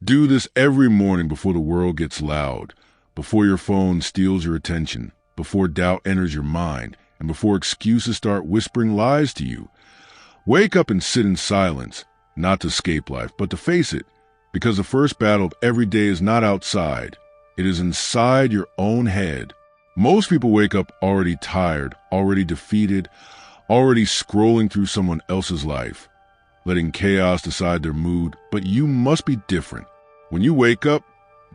Do this every morning before the world gets loud, before your phone steals your attention, before doubt enters your mind, and before excuses start whispering lies to you. Wake up and sit in silence, not to escape life, but to face it, because the first battle of every day is not outside. It is inside your own head. Most people wake up already tired, already defeated, already scrolling through someone else's life, letting chaos decide their mood, but you must be different. When you wake up,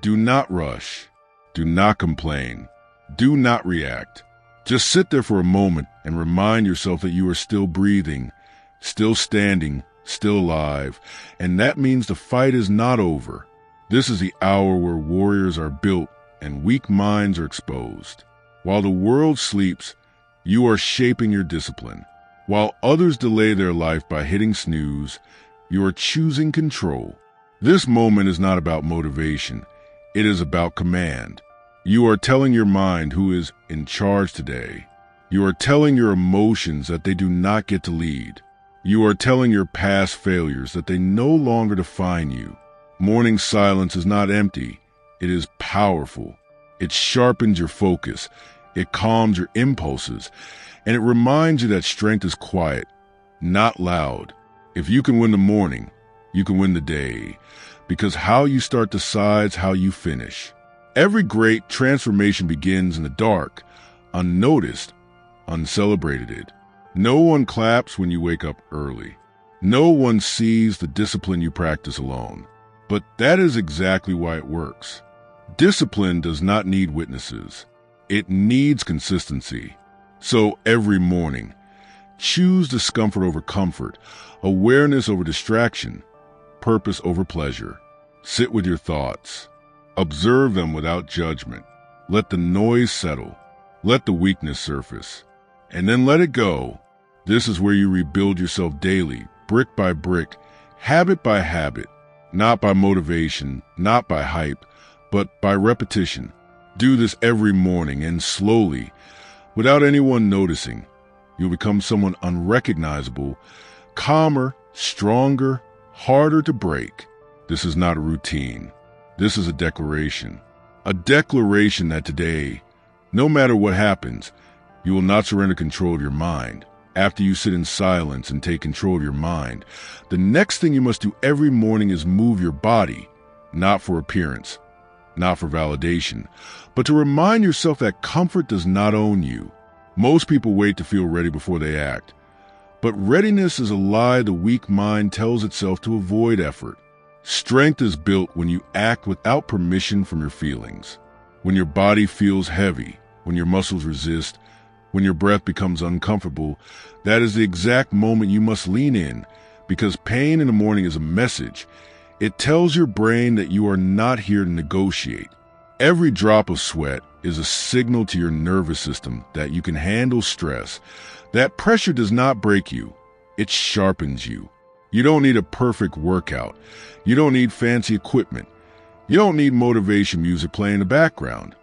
do not rush. Do not complain. Do not react. Just sit there for a moment and remind yourself that you are still breathing, still standing, still alive, and that means the fight is not over. This is the hour where warriors are built and weak minds are exposed. While the world sleeps, you are shaping your discipline. While others delay their life by hitting snooze, you are choosing control. This moment is not about motivation. It is about command. You are telling your mind who is in charge today. You are telling your emotions that they do not get to lead. You are telling your past failures that they no longer define you. Morning silence is not empty. It is powerful. It sharpens your focus. It calms your impulses. And it reminds you that strength is quiet, not loud. If you can win the morning, you can win the day. Because how you start decides how you finish. Every great transformation begins in the dark, unnoticed, uncelebrated. No one claps when you wake up early. No one sees the discipline you practice alone. But that is exactly why it works. Discipline does not need witnesses. It needs consistency. So every morning, choose discomfort over comfort, awareness over distraction, purpose over pleasure. Sit with your thoughts. Observe them without judgment. Let the noise settle. Let the weakness surface. And then let it go. This is where you rebuild yourself daily, brick by brick, habit by habit, not by motivation, not by hype, but by repetition. Do this every morning and slowly, without anyone noticing, you'll become someone unrecognizable, calmer, stronger, harder to break. This is not a routine. This is a declaration. A declaration that today, no matter what happens, you will not surrender control of your mind. After you sit in silence and take control of your mind, the next thing you must do every morning is move your body, not for appearance, not for validation, but to remind yourself that comfort does not own you. Most people wait to feel ready before they act. But readiness is a lie the weak mind tells itself to avoid effort. Strength is built when you act without permission from your feelings. When your body feels heavy, when your muscles resist, when your breath becomes uncomfortable, that is the exact moment you must lean in, because pain in the morning is a message. It tells your brain that you are not here to negotiate. Every drop of sweat is a signal to your nervous system that you can handle stress. That pressure does not break you. It sharpens you. You don't need a perfect workout. You don't need fancy equipment. You don't need motivation music playing in the background.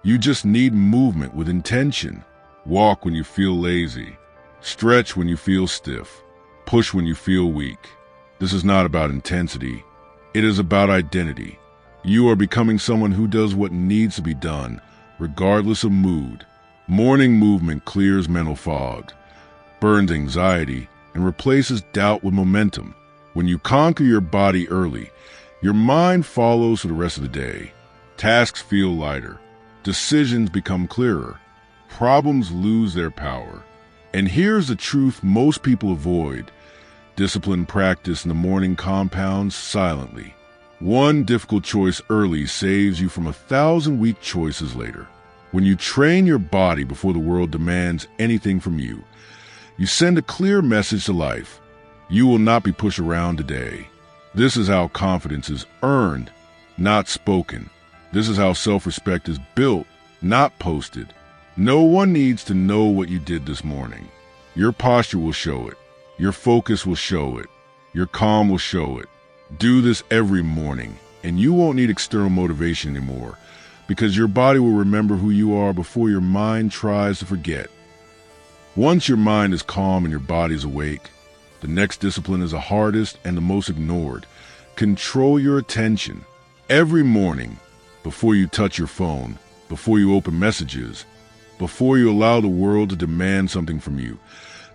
You just need movement with intention. Walk when you feel lazy. Stretch when you feel stiff. Push when you feel weak. This is not about intensity. It is about identity. You are becoming someone who does what needs to be done, regardless of mood. Morning movement clears mental fog, burns anxiety, and replaces doubt with momentum. When you conquer your body early, your mind follows for the rest of the day. Tasks feel lighter. Decisions become clearer. Problems lose their power. And here's the truth most people avoid. Disciplined practice in the morning compounds silently. One difficult choice early saves you from 1,000 weak choices later. When you train your body before the world demands anything from you, you send a clear message to life. You will not be pushed around today. This is how confidence is earned, not spoken. This is how self-respect is built, not posted. No one needs to know what you did this morning. Your posture will show it. Your focus will show it. Your calm will show it. Do this every morning, and you won't need external motivation anymore, because your body will remember who you are before your mind tries to forget. Once your mind is calm and your body is awake, the next discipline is the hardest and the most ignored. Control your attention. Every morning, before you touch your phone, before you open messages, before you allow the world to demand something from you,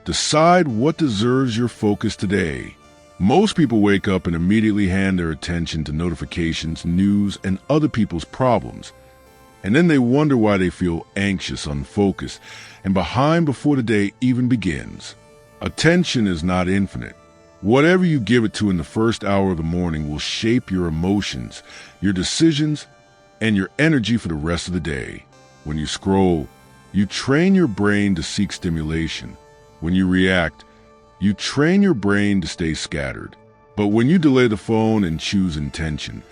decide what deserves your focus today. Most people wake up and immediately hand their attention to notifications, news, and other people's problems. And then they wonder why they feel anxious, unfocused, and behind before the day even begins. Attention is not infinite. Whatever you give it to in the first hour of the morning will shape your emotions, your decisions, and your energy for the rest of the day. When you scroll, you train your brain to seek stimulation. When you react, you train your brain to stay scattered. But when you delay the phone and choose intention,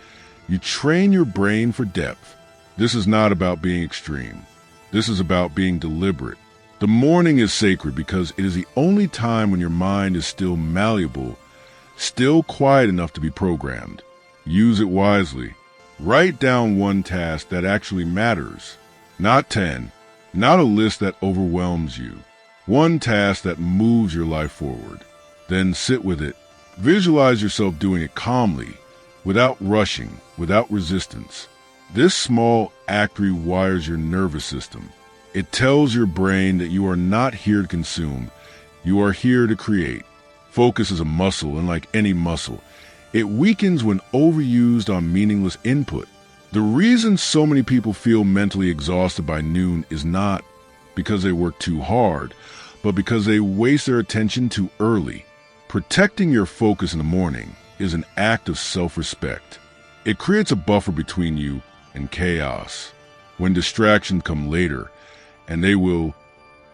you train your brain for depth. This is not about being extreme. This is about being deliberate. The morning is sacred because it is the only time when your mind is still malleable, still quiet enough to be programmed. Use it wisely. Write down one task that actually matters, not 10, not a list that overwhelms you. One task that moves your life forward. Then sit with it. Visualize yourself doing it calmly, without rushing, without resistance. This small act rewires your nervous system. It tells your brain that you are not here to consume, you are here to create. Focus is a muscle, and like any muscle, it weakens when overused on meaningless input. The reason so many people feel mentally exhausted by noon is not because they work too hard, but because they waste their attention too early. Protecting your focus in the morning is an act of self-respect. It creates a buffer between you and chaos. When distractions come later, and you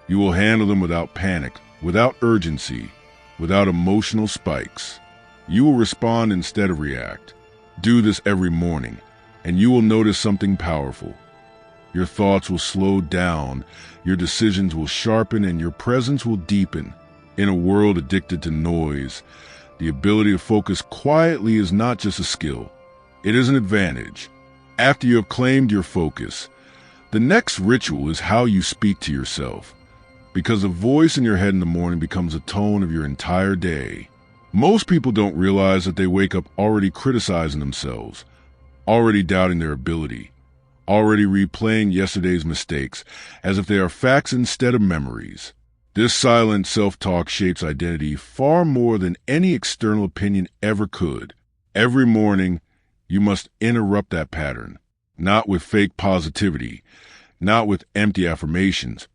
will handle them without panic, without urgency, without emotional spikes. You will respond instead of react. Do this every morning, and you will notice something powerful. Your thoughts will slow down, your decisions will sharpen, and your presence will deepen. In a world addicted to noise, the ability to focus quietly is not just a skill. It is an advantage. After you have claimed your focus, the next ritual is how you speak to yourself, because the voice in your head in the morning becomes the tone of your entire day. Most people don't realize that they wake up already criticizing themselves, already doubting their ability, already replaying yesterday's mistakes as if they are facts instead of memories. This silent self-talk shapes identity far more than any external opinion ever could. Every morning, you must interrupt that pattern, not with fake positivity, not with empty affirmations,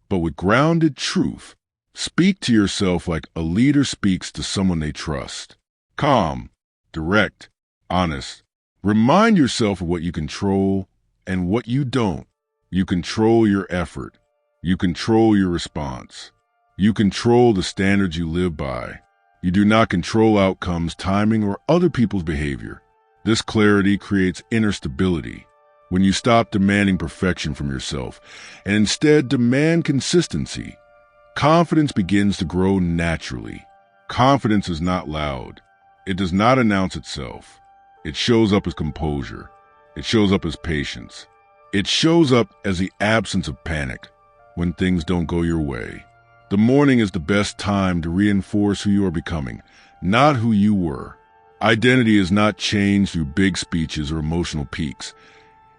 but with grounded truth. Speak to yourself like a leader speaks to someone they trust. Calm, direct, honest. Remind yourself of what you control and what you don't. You control your effort. You control your response. You control the standards you live by. You do not control outcomes, timing, or other people's behavior. This clarity creates inner stability. When you stop demanding perfection from yourself and instead demand consistency, confidence begins to grow naturally. Confidence is not loud. It does not announce itself. It shows up as composure. It shows up as patience. It shows up as the absence of panic when things don't go your way. The morning is the best time to reinforce who you are becoming, not who you were. Identity is not changed through big speeches or emotional peaks.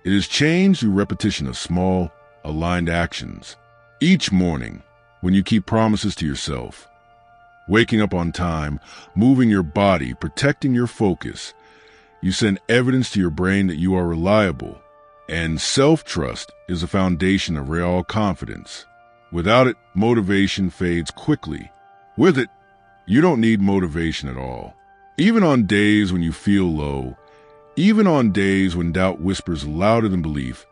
It is changed through repetition of small, aligned actions. Each morning, when you keep promises to yourself, waking up on time, moving your body, protecting your focus, you send evidence to your brain that you are reliable. And self-trust is the foundation of real confidence. Without it, motivation fades quickly. With it, you don't need motivation at all. Even on days when you feel low, even on days when doubt whispers louder than belief,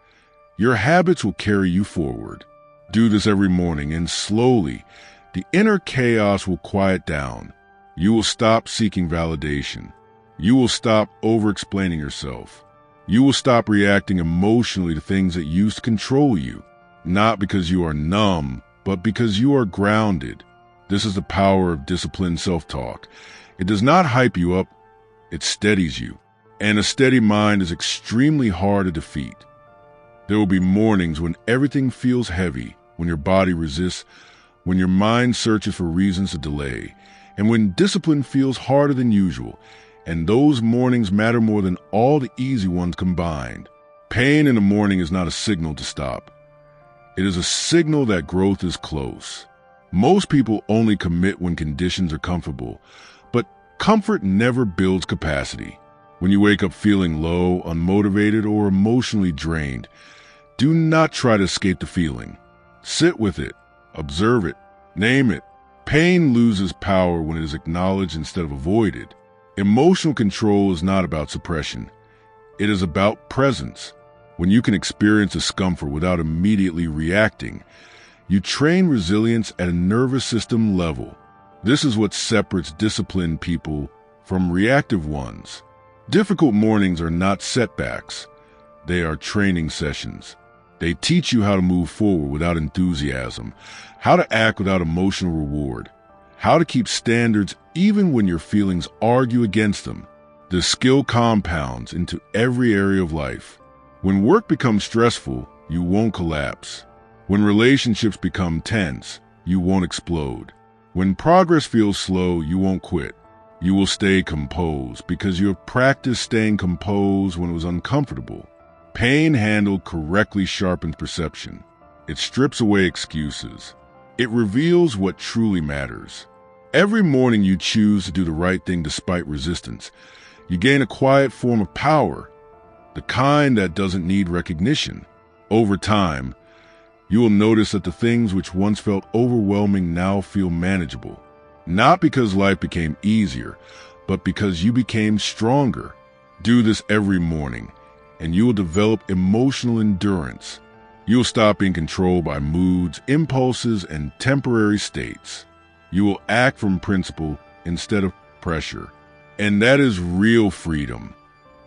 your habits will carry you forward. Do this every morning, and slowly, the inner chaos will quiet down. You will stop seeking validation. You will stop over-explaining yourself. You will stop reacting emotionally to things that used to control you, not because you are numb, but because you are grounded. This is the power of disciplined self-talk. It does not hype you up, it steadies you. And a steady mind is extremely hard to defeat. There will be mornings when everything feels heavy, when your body resists, when your mind searches for reasons to delay, and when discipline feels harder than usual. And those mornings matter more than all the easy ones combined. Pain in the morning is not a signal to stop. It is a signal that growth is close. Most people only commit when conditions are comfortable, but comfort never builds capacity. When you wake up feeling low, unmotivated, or emotionally drained, do not try to escape the feeling. Sit with it, observe it, name it. Pain loses power when it is acknowledged instead of avoided. Emotional control is not about suppression. It is about presence. When you can experience discomfort without immediately reacting, you train resilience at a nervous system level. This is what separates disciplined people from reactive ones. Difficult mornings are not setbacks. They are training sessions. They teach you how to move forward without enthusiasm, how to act without emotional reward, how to keep standards even when your feelings argue against them. The skill compounds into every area of life. When work becomes stressful, you won't collapse. When relationships become tense, you won't explode. When progress feels slow, you won't quit. You will stay composed because you have practiced staying composed when it was uncomfortable. Pain handled correctly sharpens perception. It strips away excuses. It reveals what truly matters. Every morning you choose to do the right thing despite resistance. You gain a quiet form of power, the kind that doesn't need recognition. Over time, you will notice that the things which once felt overwhelming now feel manageable. Not because life became easier, but because you became stronger. Do this every morning, and you will develop emotional endurance. You will stop being controlled by moods, impulses, and temporary states. You will act from principle instead of pressure. And that is real freedom.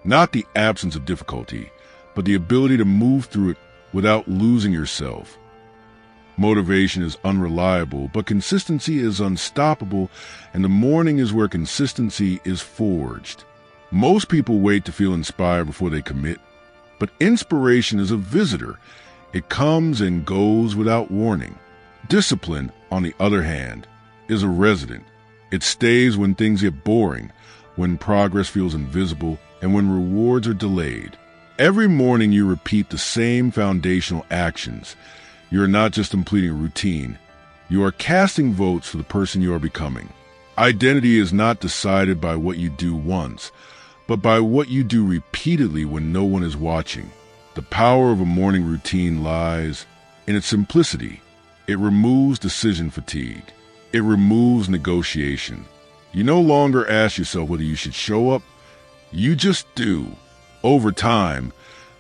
Not the absence of difficulty, but the ability to move through it without losing yourself. Motivation is unreliable, but consistency is unstoppable, and the morning is where consistency is forged. Most people wait to feel inspired before they commit, but inspiration is a visitor. It comes and goes without warning. Discipline, on the other hand, is a resident. It stays when things get boring, when progress feels invisible, and when rewards are delayed. Every morning you repeat the same foundational actions. You are not just completing a routine. You are casting votes for the person you are becoming. Identity is not decided by what you do once, but by what you do repeatedly when no one is watching. The power of a morning routine lies in its simplicity. It removes decision fatigue. It removes negotiation. You no longer ask yourself whether you should show up. You just do. Over time,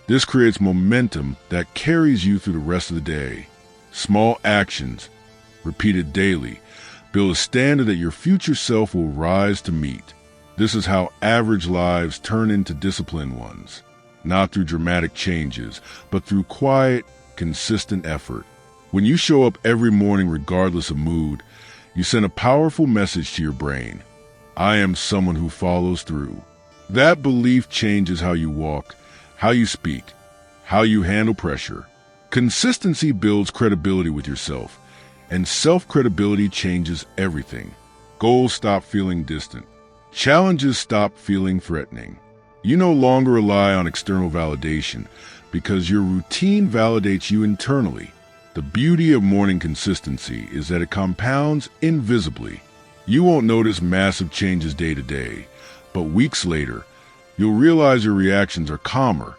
this creates momentum that carries you through the rest of the day. Small actions, repeated daily, build a standard that your future self will rise to meet. This is how average lives turn into disciplined ones, not through dramatic changes, but through quiet, consistent effort. When you show up every morning regardless of mood, you send a powerful message to your brain. I am someone who follows through. That belief changes how you walk, how you speak, how you handle pressure. Consistency builds credibility with yourself, and self-credibility changes everything. Goals stop feeling distant. Challenges stop feeling threatening. You no longer rely on external validation because your routine validates you internally. The beauty of morning consistency is that it compounds invisibly. You won't notice massive changes day to day, but weeks later, you'll realize your reactions are calmer,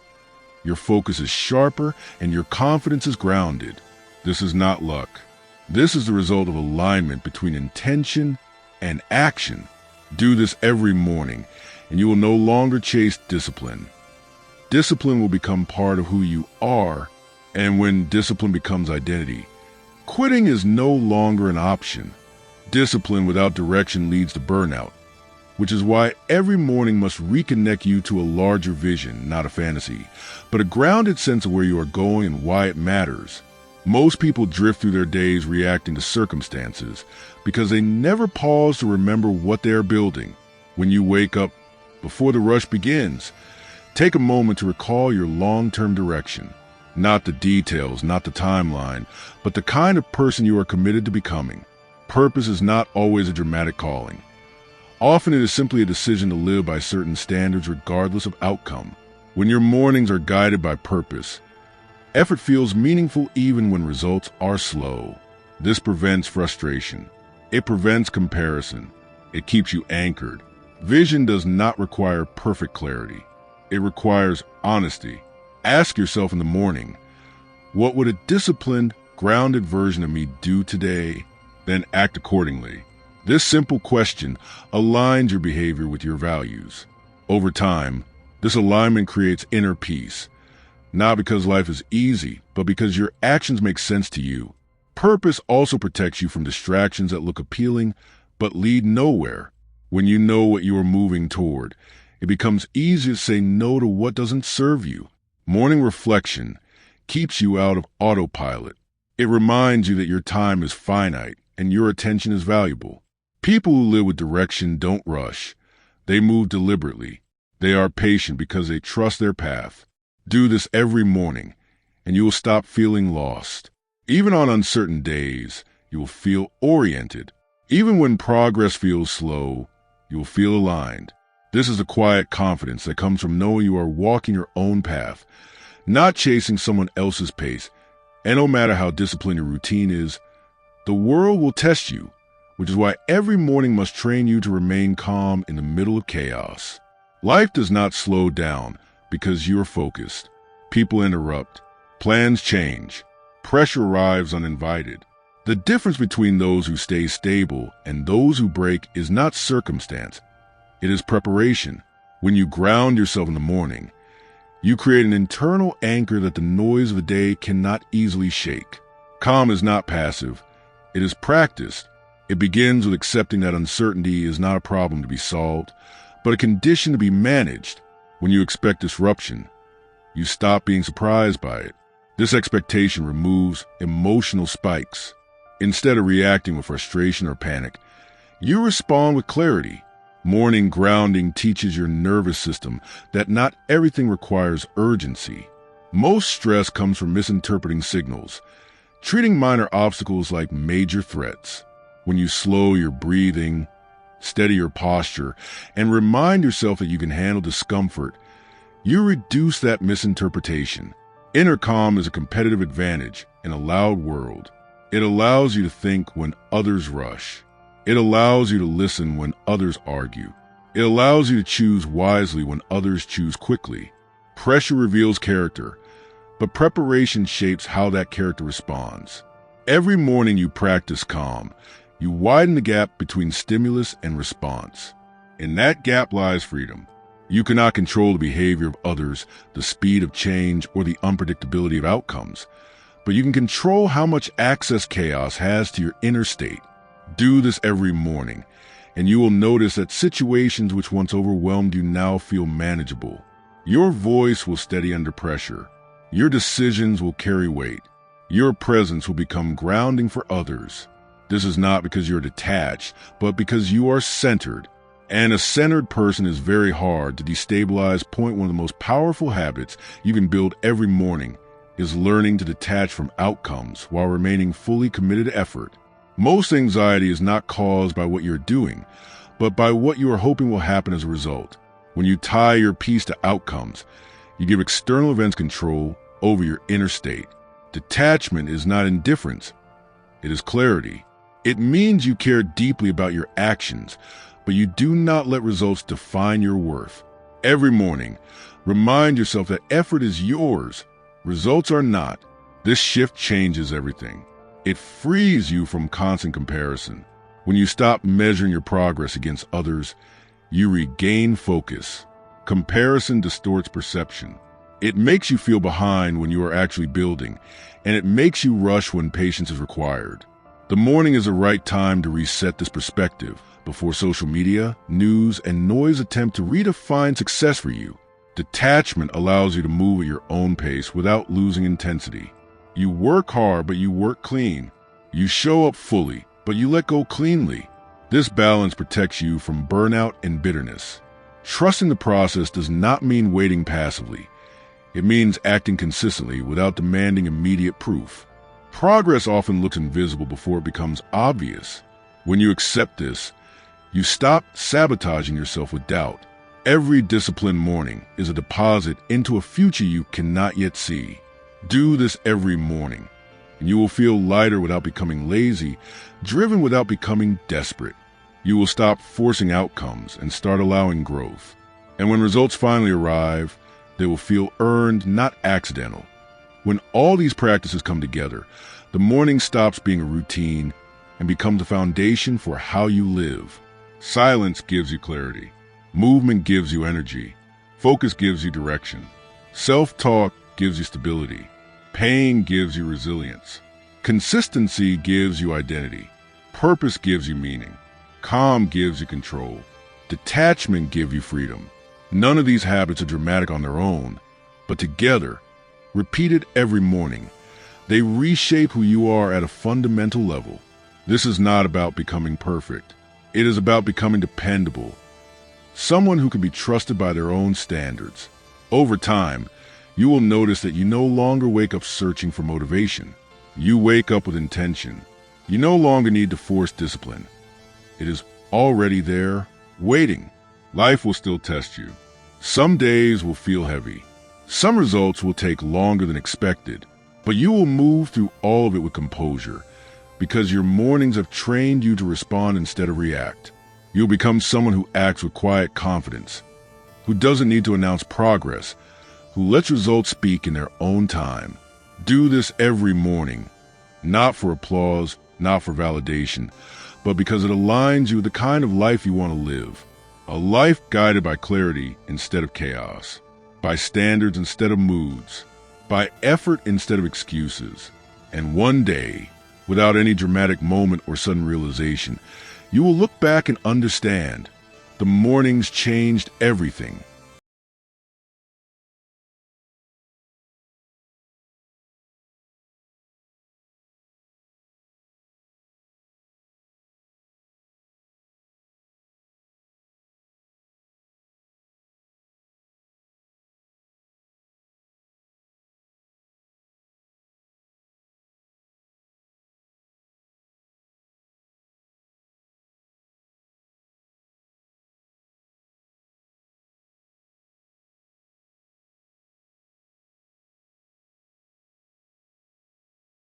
your focus is sharper, and your confidence is grounded. This is not luck. This is the result of alignment between intention and action. Do this every morning, and you will no longer chase discipline. Discipline will become part of who you are, and when discipline becomes identity, quitting is no longer an option. Discipline without direction leads to burnout, which is why every morning must reconnect you to a larger vision, not a fantasy, but a grounded sense of where you are going and why it matters. Most people drift through their days reacting to circumstances because they never pause to remember what they are building. When you wake up, before the rush begins, take a moment to recall your long-term direction. Not the details, not the timeline, but the kind of person you are committed to becoming. Purpose is not always a dramatic calling. Often it is simply a decision to live by certain standards regardless of outcome. When your mornings are guided by purpose, effort feels meaningful even when results are slow. This prevents frustration. It prevents comparison. It keeps you anchored. Vision does not require perfect clarity. It requires honesty. Ask yourself in the morning, what would a disciplined, grounded version of me do today? Then act accordingly. This simple question aligns your behavior with your values. Over time, this alignment creates inner peace, not because life is easy, but because your actions make sense to you. Purpose also protects you from distractions that look appealing but lead nowhere. When you know what you are moving toward, it becomes easier to say no to what doesn't serve you. Morning reflection keeps you out of autopilot. It reminds you that your time is finite and your attention is valuable. People who live with direction don't rush. They move deliberately. They are patient because they trust their path. Do this every morning, and you will stop feeling lost. Even on uncertain days, you will feel oriented. Even when progress feels slow, you will feel aligned. This is a quiet confidence that comes from knowing you are walking your own path, not chasing someone else's pace. And no matter how disciplined your routine is, the world will test you, which is why every morning must train you to remain calm in the middle of chaos. Life does not slow down because you are focused. People interrupt. Plans change. Pressure arrives uninvited. The difference between those who stay stable and those who break is not circumstance. It is preparation. When you ground yourself in the morning, you create an internal anchor that the noise of the day cannot easily shake. Calm is not passive. It is practiced. It begins with accepting that uncertainty is not a problem to be solved, but a condition to be managed. When you expect disruption, you stop being surprised by it. This expectation removes emotional spikes. Instead of reacting with frustration or panic, you respond with clarity. Morning grounding teaches your nervous system that not everything requires urgency. Most stress comes from misinterpreting signals, treating minor obstacles like major threats. When you slow your breathing, steady your posture, and remind yourself that you can handle discomfort, you reduce that misinterpretation. Inner calm is a competitive advantage in a loud world. It allows you to think when others rush. It allows you to listen when others argue. It allows you to choose wisely when others choose quickly. Pressure reveals character, but preparation shapes how that character responds. Every morning you practice calm. You widen the gap between stimulus and response. In that gap lies freedom. You cannot control the behavior of others, the speed of change, or the unpredictability of outcomes, but you can control how much access chaos has to your inner state. Do this every morning, and you will notice that situations which once overwhelmed you now feel manageable. Your voice will steady under pressure. Your decisions will carry weight. Your presence will become grounding for others. This is not because you're detached, but because you are centered. And a centered person is very hard to destabilize. One of the most powerful habits you can build every morning is learning to detach from outcomes while remaining fully committed to effort. Most anxiety is not caused by what you're doing, but by what you are hoping will happen as a result. When you tie your peace to outcomes, you give external events control over your inner state. Detachment is not indifference. It is clarity. It means you care deeply about your actions, but you do not let results define your worth. Every morning, remind yourself that effort is yours. Results are not. This shift changes everything. It frees you from constant comparison. When you stop measuring your progress against others, you regain focus. Comparison distorts perception. It makes you feel behind when you are actually building, and it makes you rush when patience is required. The morning is the right time to reset this perspective before social media, news, and noise attempt to redefine success for you. Detachment allows you to move at your own pace without losing intensity. You work hard, but you work clean. You show up fully, but you let go cleanly. This balance protects you from burnout and bitterness. Trusting the process does not mean waiting passively. It means acting consistently without demanding immediate proof. Progress often looks invisible before it becomes obvious. When you accept this, You stop sabotaging yourself with doubt. Every disciplined morning is a deposit into a future you cannot yet see. Do this every morning, and you will feel lighter without becoming lazy, driven without becoming desperate. You will stop forcing outcomes and start allowing growth. And when results finally arrive, they will feel earned, not accidental. When all these practices come together, the morning stops being a routine and becomes a foundation for how you live. Silence gives you clarity. Movement gives you energy. Focus gives you direction. Self-talk gives you stability. Pain gives you resilience. Consistency gives you identity. Purpose gives you meaning. Calm gives you control. Detachment gives you freedom. None of these habits are dramatic on their own, but together, repeated every morning, they reshape who you are at a fundamental level. This is not about becoming perfect. It is about becoming dependable. Someone who can be trusted by their own standards. Over time, you will notice that you no longer wake up searching for motivation. You wake up with intention. You no longer need to force discipline. It is already there, waiting. Life will still test you. Some days will feel heavy. Some results will take longer than expected, but you will move through all of it with composure because your mornings have trained you to respond instead of react. You'll become someone who acts with quiet confidence, who doesn't need to announce progress, who lets results speak in their own time. Do this every morning, not for applause, not for validation, but because it aligns you with the kind of life you want to live. A life guided by clarity instead of chaos, by standards instead of moods, by effort instead of excuses. And one day, without any dramatic moment or sudden realization, you will look back and understand the mornings changed everything.